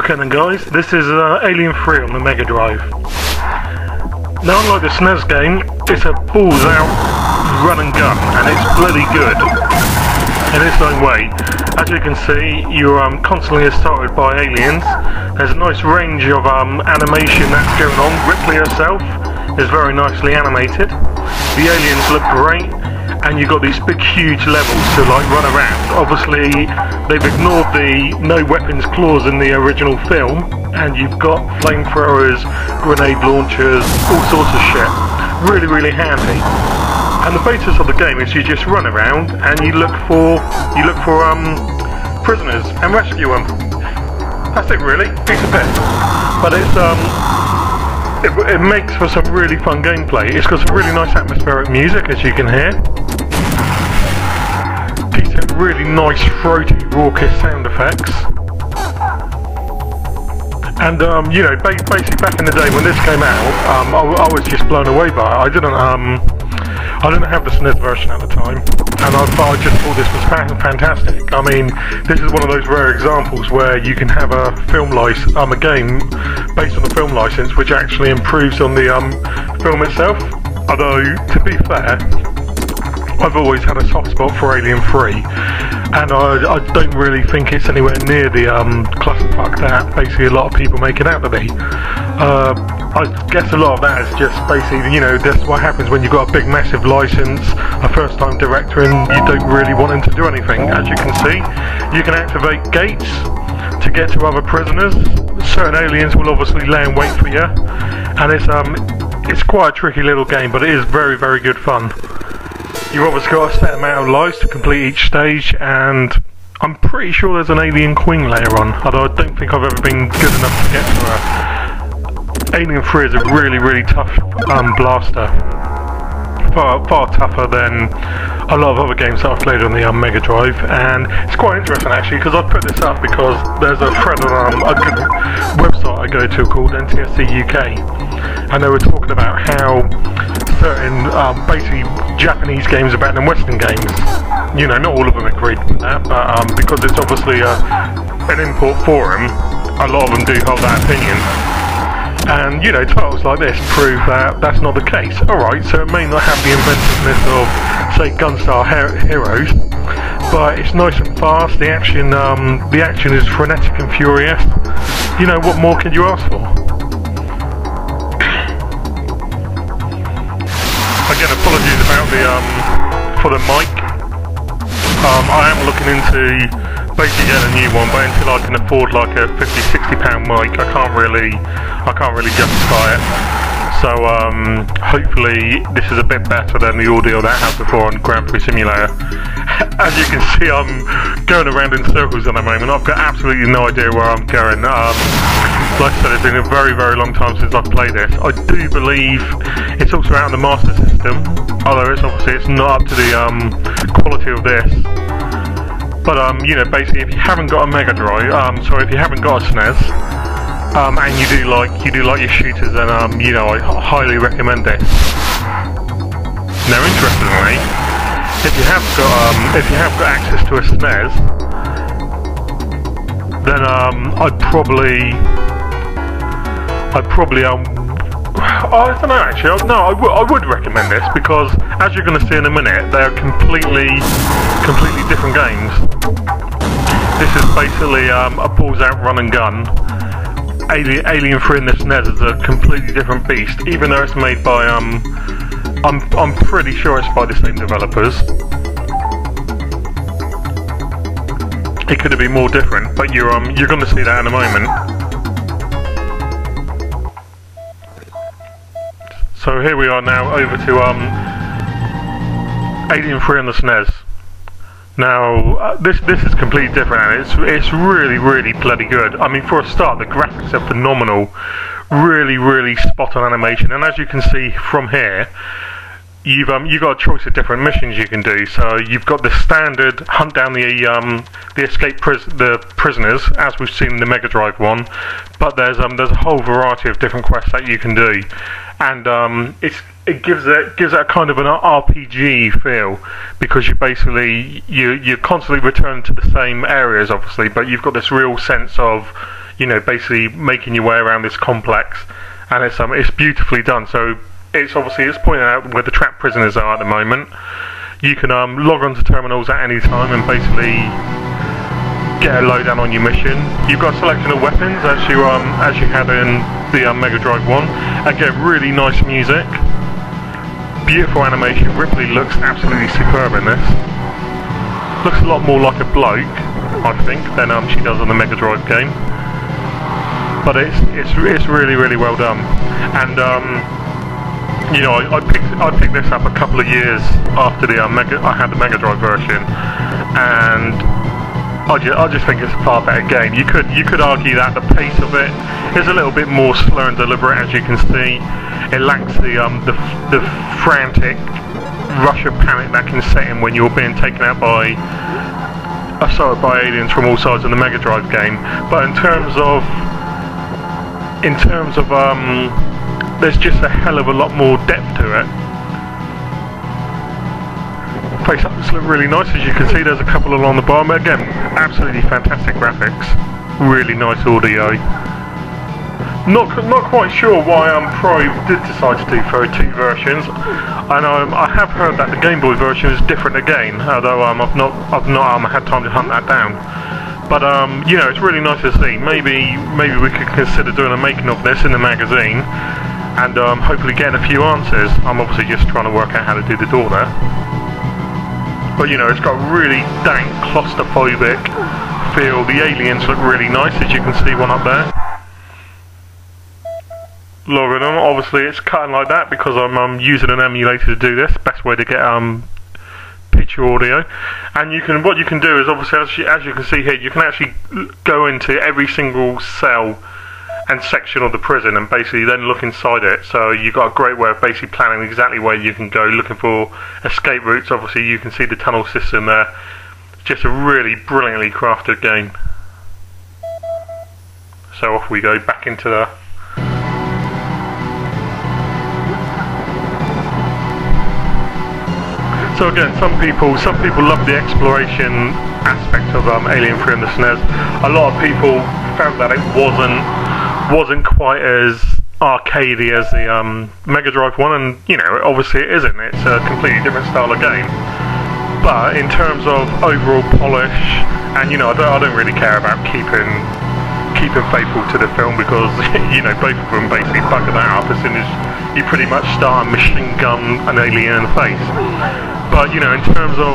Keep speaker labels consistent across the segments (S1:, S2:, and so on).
S1: Okay then guys, this is Alien 3 on the Mega Drive. Now unlike the SNES game, it's a balls out run and gun, and it's bloody good in its own way. As you can see, you're constantly assaulted by aliens. There's a nice range of animation that's going on. Ripley herself is very nicely animated. The aliens look great, and you've got these big huge levels to like run around. Obviously they've ignored the no weapons clause in the original film, and you've got flamethrowers, grenade launchers, all sorts of shit. Really handy. And the basis of the game is you just run around and you look for prisoners and rescue them. That's it really, piece of piss. But it makes for some really fun gameplay. It's got some really nice atmospheric music, as you can hear. Decent, really nice, throaty, raucous sound effects. And you know, basically back in the day when this came out, I was just blown away by it. I didn't have the SNES version at the time, and I just thought this was fantastic. I mean, this is one of those rare examples where you can have a game based on the film license, which actually improves on the film itself. Although, to be fair, I've always had a soft spot for Alien 3, and I don't really think it's anywhere near the clusterfuck that basically a lot of people make it out to be. I guess a lot of that is just basically, you know, that's what happens when you've got a big massive license, a first time director, and you don't really want him to do anything. As you can see, you can activate gates to get to other prisoners. Certain aliens will obviously lay in wait for you, and it's quite a tricky little game, but it is very good fun. You've obviously got a set amount of lives to complete each stage, and I'm pretty sure there's an alien queen later on, although I don't think I've ever been good enough to get to her. Alien 3 is a really tough blaster. Far tougher than a lot of other games that I've played on the Mega Drive, and it's quite interesting actually, because I put this up because there's a thread on a good website I go to called NTSC UK, and they were talking about how certain basically Japanese games are better than Western games. You know, not all of them agreed with that, but because it's obviously an import forum, a lot of them do hold that opinion. And you know, titles like this prove that that's not the case. Alright, so it may not have the inventiveness of, say, Gunstar Heroes, but it's nice and fast. The action is frenetic and furious. You know, what more could you ask for? Again, apologies about for the mic. I am looking into basically getting a new one, but until I can afford like a £50–60 mic, I can't really justify it. So hopefully this is a bit better than the audio that I had before on Grand Prix Simulator. As you can see, I'm going around in circles at the moment. I've got absolutely no idea where I'm going. Like I said, it's been a very long time since I've played this. I do believe it's also out on the Master System, although it's not up to the quality of this. But you know, basically, if you haven't got a Mega Drive, if you haven't got a SNES, and you do like your shooters, then you know, I highly recommend this. Now, interestingly, if you have got access to a SNES, then I'd probably I don't know actually. No, I would recommend this, because as you're going to see in a minute, they are completely different games. This is basically a balls out run and gun. Alien 3 in the SNES is a completely different beast, even though it's made by I'm pretty sure it's by the same developers. It could have been more different, but you're going to see that in a moment. So here we are now over to Alien 3 on the SNES. Now this is completely different, and it's really bloody good. I mean, for a start, the graphics are phenomenal. Really spot on animation, and as you can see from here, you've got a choice of different missions you can do. So you've got the standard hunt down the escaped prisoners, as we've seen in the Mega Drive one, but there's a whole variety of different quests that you can do, and it gives it a kind of an RPG feel, because you basically you constantly return to the same areas, obviously, but you've got this real sense of you know, basically making your way around this complex, and it's beautifully done. So it's pointing out where the trapped prisoners are at the moment. You can log onto terminals at any time and basically get a lowdown on your mission. You've got a selection of weapons as you had in the Mega Drive 1. Again, really nice music, beautiful animation. Ripley looks absolutely superb in this. Looks a lot more like a bloke, I think, than she does on the Mega Drive game. But it's really, really well done. And you know, I picked this up a couple of years after I had the Mega Drive version, and I just think it's a far better game. You could argue that the pace of it is a little bit more slow and deliberate, as you can see. It lacks the frantic rush of panic that can set in when you're being taken out by aliens from all sides of the Mega Drive game. But in terms of there's just a hell of a lot more depth to it. Face-ups look really nice, as you can see. There's a couple along the bottom. Again, absolutely fantastic graphics, really nice audio. Not quite sure why Pro did decide to do 2 versions, and I have heard that the Game Boy version is different again, although I've not had time to hunt that down. But you know, it's really nice to see. Maybe we could consider doing a making of this in the magazine, and hopefully getting a few answers. I'm obviously just trying to work out how to do the door there. But you know, it's got a really dank, claustrophobic feel. The aliens look really nice, as you can see one up there. Logging on, obviously it's cutting like that because I'm using an emulator to do this. Best way to get picture audio. And what you can do is, obviously, as you can see here, you can actually go into every single cell and section of the prison and basically then look inside it. So you've got a great way of basically planning exactly where you can go, looking for escape routes. Obviously you can see the tunnel system there. Just a really brilliantly crafted game. So off we go back into the... So again, some people love the exploration aspect of Alien 3 on the SNES. A lot of people found that it wasn't quite as arcadey as the Mega Drive 1, and you know, obviously it isn't. It's a completely different style of game. But in terms of overall polish, and you know, I don't really care about keeping faithful to the film, because you know, both of them basically bugger that up as soon as you pretty much start a machine gun an alien in the face. But you know, in terms of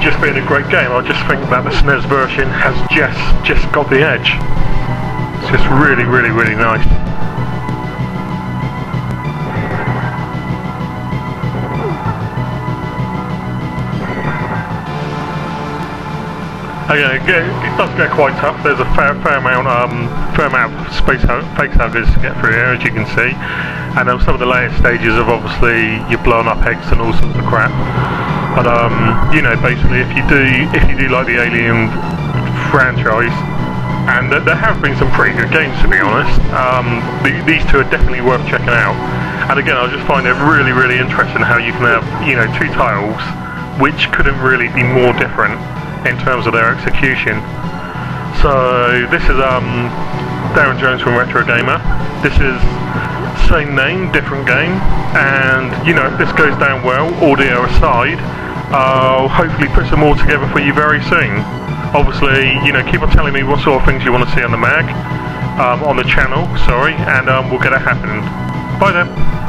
S1: just being a great game, I just think that the SNES version has just got the edge. It's just really, really, really nice. Okay, it does get quite tough. There's a fair amount of space huggers to get through here, as you can see. And some of the later stages of, obviously, you're blowing up eggs and all sorts of crap. But you know, basically, if you do like the Alien franchise, and there have been some pretty good games, to be honest. These two are definitely worth checking out. And again, I just find it really, really interesting how you can have, you know, 2 titles which couldn't really be more different in terms of their execution. So this is Darren Jones from Retro Gamer. This is same name, different game, and you know, if this goes down well, audio aside, I'll hopefully put some more together for you very soon. Obviously, you know, keep on telling me what sort of things you want to see on the mag, on the channel, sorry, and we'll get it happening. Bye then.